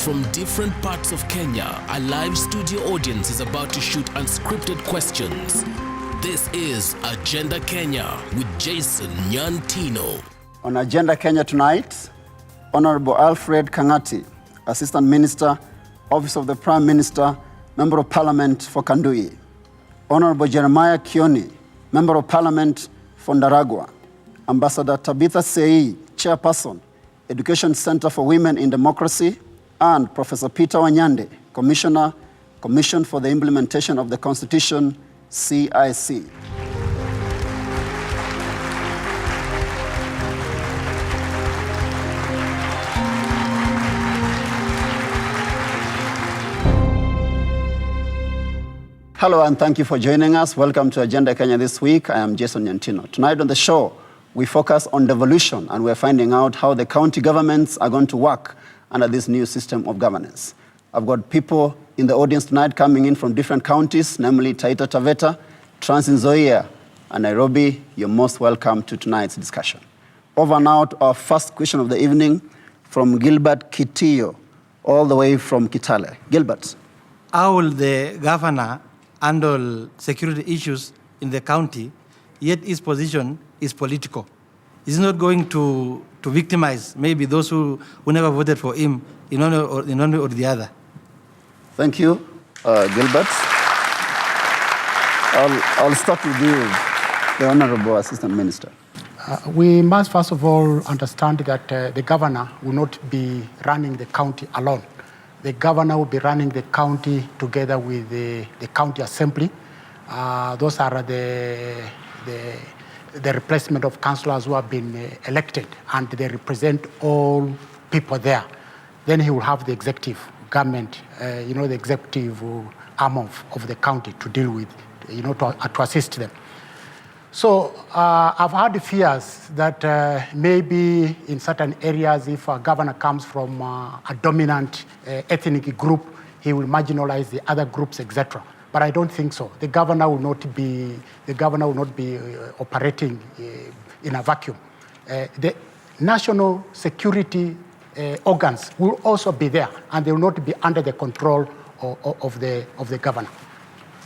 from different parts of Kenya, a live studio audience is about to shoot unscripted questions. This is Agenda Kenya with Jason Nyantino. On Agenda Kenya tonight, Honorable Alfred Kangati, Assistant Minister, Office of the Prime Minister, Member of Parliament for Kandui. Honorable Jeremiah Kioni, Member of Parliament for Ndaragwa. Ambassador Tabitha Sei, Chairperson, Education Center for Women in Democracy, and Professor Peter Wanyande, Commissioner, Commission for the Implementation of the Constitution, CIC. Hello and thank you for joining us. Welcome to Agenda Kenya this week. I am Jason Nyantino. Tonight on the show, we focus on devolution, and we're finding out how the county governments are going to work under this new system of governance. I've got people in the audience tonight coming in from different counties, namely Taita Taveta, Trans Nzoia, and Nairobi. You're most welcome to tonight's discussion. Over now to our first question of the evening from Gilbert Kitiyo, all the way from Kitale. Gilbert. How will the governor handle security issues in the county, yet his position is political? He's not going to victimize maybe those who never voted for him in one or the other. Thank you, Gilbert. I'll start with you, the Honorable Assistant Minister. We must first of all understand that the governor will not be running the county alone. The governor will be running the county together with the county assembly. Those are the replacement of councillors who have been elected, and they represent all people there. Then he will have the executive government, the executive arm of the county to deal with, to assist them. So I've had fears that maybe in certain areas, if a governor comes from a dominant ethnic group, he will marginalize the other groups, etc. But I don't think so. The governor will not be operating in a vacuum. The national security organs will also be there, and they will not be under the control of the governor.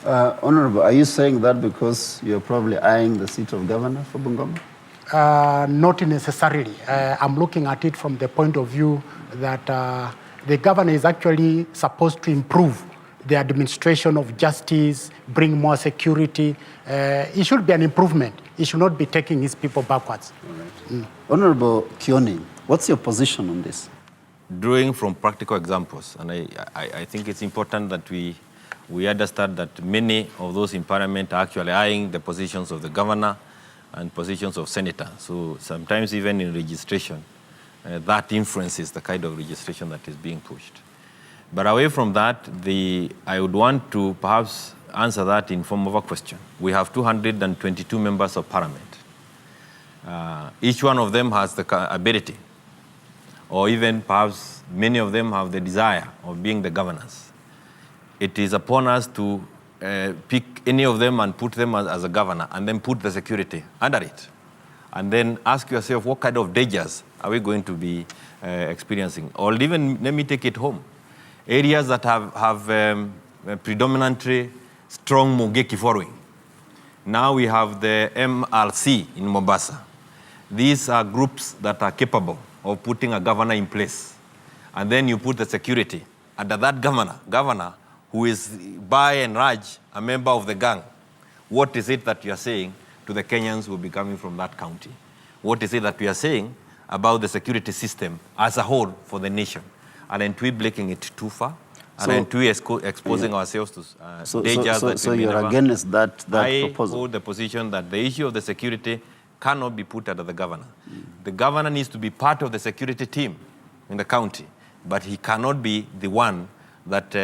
Honorable, are you saying that because you're probably eyeing the seat of governor for Bungoma? Not necessarily. I'm looking at it from the point of view that the governor is actually supposed to improve the administration of justice, bring more security. It should be an improvement. He should not be taking his people backwards. Right. Honorable Kioni, what's your position on this? Drawing from practical examples, and I think it's important that we understand that many of those in parliament are actually eyeing the positions of the governor and positions of senator. So sometimes even in registration, that influences the kind of registration that is being pushed. But away from that, I would want to perhaps answer that in form of a question. We have 222 members of parliament. Each one of them has the ability, or even perhaps many of them have the desire of being the governors. It is upon us to pick any of them and put them as a governor, and then put the security under it. And then ask yourself, what kind of dangers are we going to be experiencing? Or even, let me take it home. Areas that have predominantly strong Mungeki following. Now we have the MRC in Mombasa. These are groups that are capable of putting a governor in place. And then you put the security under that governor who is by and large a member of the gang. What is it that you are saying to the Kenyans who will be coming from that county? What is it that we are saying about the security system as a whole for the nation? Aren't we breaking it too far? Aren't we exposing ourselves to dangers that so you're against that proposal? proposal? I hold the position that the issue of the security cannot be put under the governor. The governor needs to be part of the security team in the county, but he cannot be the one that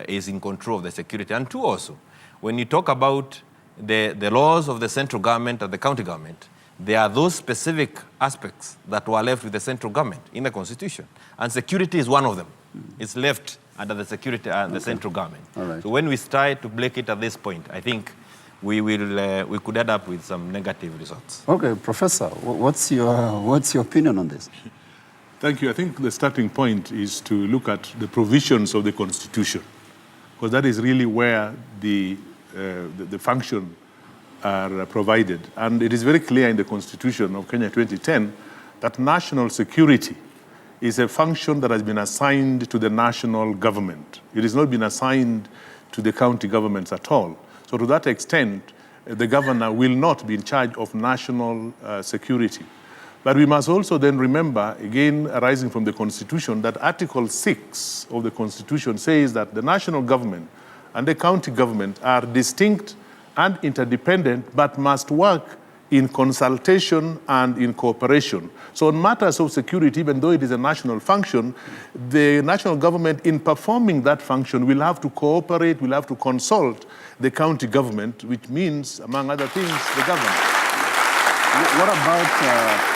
is in control of the security. And two also, when you talk about the laws of the central government and the county government, there are those specific aspects that were left with the central government in the constitution. And security is one of them. It's left under the security and the central government. Right. So when we try to break it at this point, I think we could end up with some negative results. Okay, Professor, what's your opinion on this? Thank you. I think the starting point is to look at the provisions of the Constitution, because that is really where the function are provided. And it is very clear in the Constitution of Kenya 2010 that national security is a function that has been assigned to the national government. It has not been assigned to the county governments at all. So to that extent, the governor will not be in charge of national security. But we must also then remember, again arising from the Constitution, that Article 6 of the Constitution says that the national government and the county government are distinct and interdependent, but must work in consultation and in cooperation. So on matters of security, even though it is a national function, the national government in performing that function will have to cooperate, will have to consult the county government, which means, among other things, the government. What about,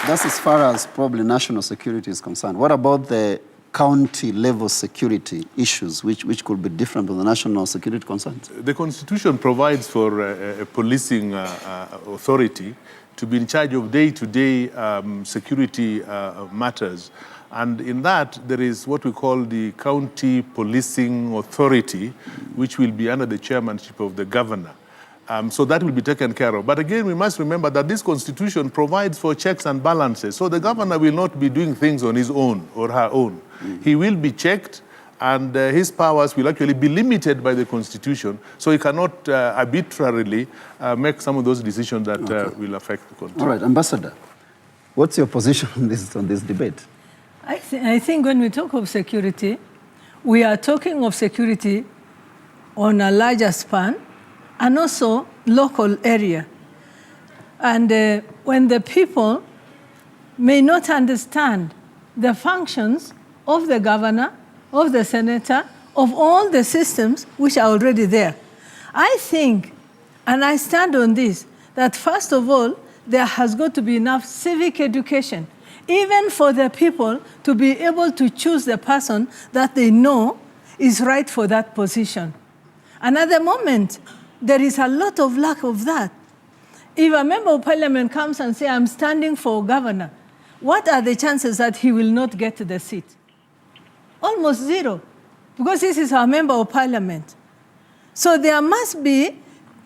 that's as far as probably national security is concerned. What about the county level security issues, which could be different from the national security concerns? The Constitution provides for a policing authority to be in charge of day-to-day security matters. And in that, there is what we call the County Policing Authority, which will be under the chairmanship of the governor. So that will be taken care of. But again, we must remember that this Constitution provides for checks and balances. So the governor will not be doing things on his own or her own. He will be checked, and his powers will actually be limited by the Constitution. So he cannot arbitrarily make some of those decisions that will affect the country. All right, Ambassador, what's your position on this debate? I think when we talk of security, we are talking of security on a larger span and also local area. And when the people may not understand the functions of the governor, of the senator, of all the systems which are already there, I think, and I stand on this, that first of all, there has got to be enough civic education, even for the people to be able to choose the person that they know is right for that position. And at the moment, there is a lot of lack of that. If a member of parliament comes and says, I'm standing for governor, what are the chances that he will not get the seat? Almost zero, because this is our member of parliament. So there must be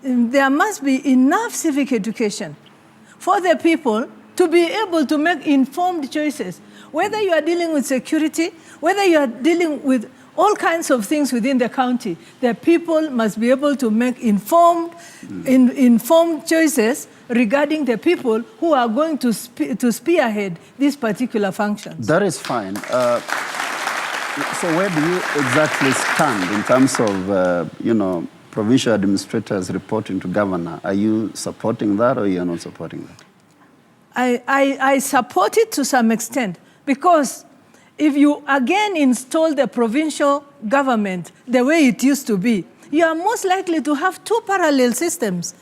enough civic education for the people to be able to make informed choices. Whether you are dealing with security, whether you are dealing with all kinds of things within the county, the people must be able to make informed choices regarding the people who are going to spearhead these particular functions. That is fine. So where do you exactly stand in terms of, provincial administrators reporting to governor? Are you supporting that, or you are not supporting that? I support it to some extent, because if you again install the provincial government the way it used to be, you are most likely to have two parallel systems.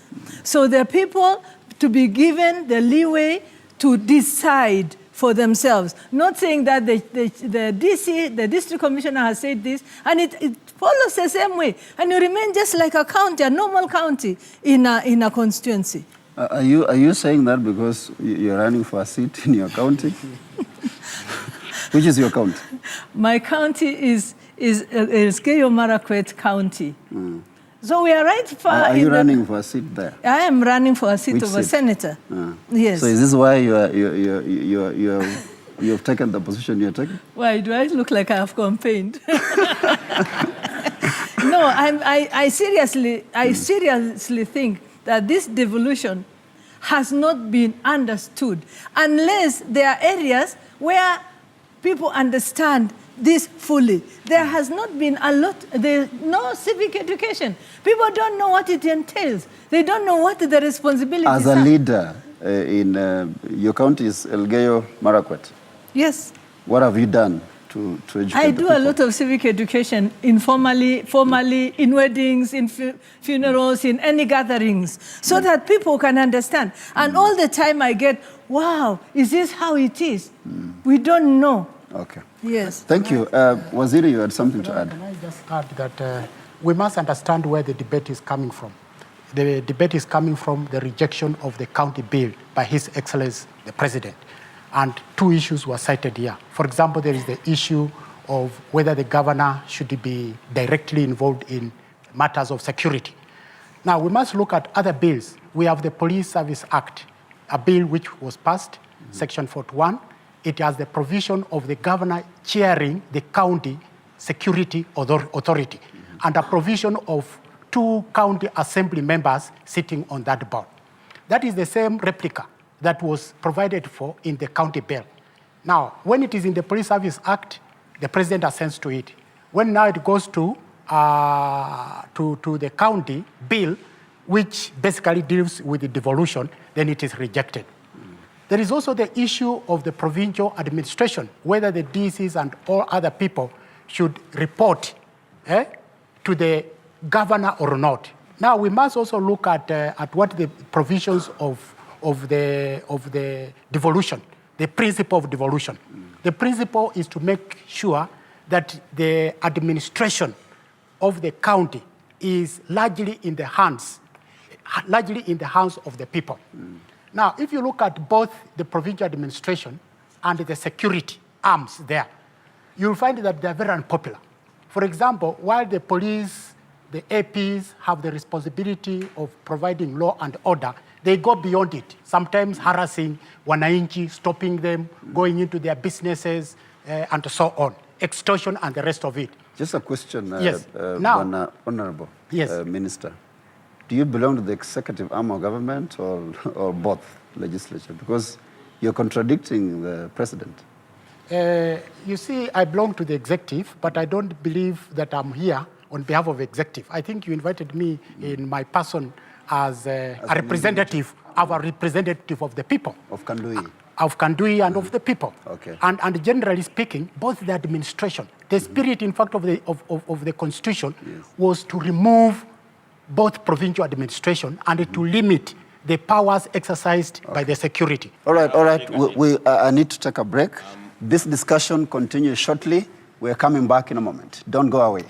So the people to be given the leeway to decide for themselves, not saying that the DC, the district commissioner, has said this, and it follows the same way, and you remain just like a county, a normal county in a constituency. Are you saying that because you're running for a seat in your county? Which is your county? My county is Elgeyo Marakwet County. So we are right far. Are you running for a seat there? I am running for a seat Which of a seat? Senator. Yes. So is this why you have taken the position you're taking? Why do I look like I have campaigned? No, I seriously think that this devolution has not been understood unless there are areas where people understand this fully. There has not been there's no civic education. People don't know what it entails. They don't know what the responsibilities are. As a leader in your county is Elgeyo Marakwet. Yes. What have you done to educate I the do people? a lot of civic education informally, formally, in weddings, in funerals, in any gatherings, so that people can understand. And all the time I get, wow, is this how it is? We don't know. Okay. Yes. Thank you. Waziri, you had something to add. Can I just add that we must understand where the debate is coming from. The debate is coming from the rejection of the county bill by His Excellency, the President. And 2 issues were cited here. For example, there is the issue of whether the governor should be directly involved in matters of security. Now, we must look at other bills. We have the Police Service Act, a bill which was passed, Section 41. It has the provision of the governor chairing the county security authority, and a provision of 2 county assembly members sitting on that board. That is the same replica that was provided for in the county bill. Now, when it is in the Police Service Act, the president assents to it. When now it goes to the county bill, which basically deals with the devolution, then it is rejected. There is also the issue of the provincial administration, whether the DCs and all other people should report to the governor or not. Now, we must also look at what the provisions of the devolution, the principle of devolution. The principle is to make sure that the administration of the county is largely in the hands of the people. Now, if you look at both the provincial administration and the security arms there, you'll find that they're very unpopular. For example, while the police, the APs have the responsibility of providing law and order, they go beyond it, sometimes harassing wananchi, stopping them, going into their businesses, and so on, extortion and the rest of it. Just a question, yes. Honorable yes. Minister. Do you belong to the executive arm of government or both legislature? Because you're contradicting the president. You see, I belong to the executive, but I don't believe that I'm here on behalf of executive. I think you invited me in my person as a representative, our representative of the people. Of Kandui. Of Kandui and of the people. Okay. And generally speaking, both the administration, the spirit, in fact, of the Constitution was to remove both provincial administration and to limit the powers exercised by the security. All right. I need to take a break. This discussion continues shortly. We're coming back in a moment. Don't go away.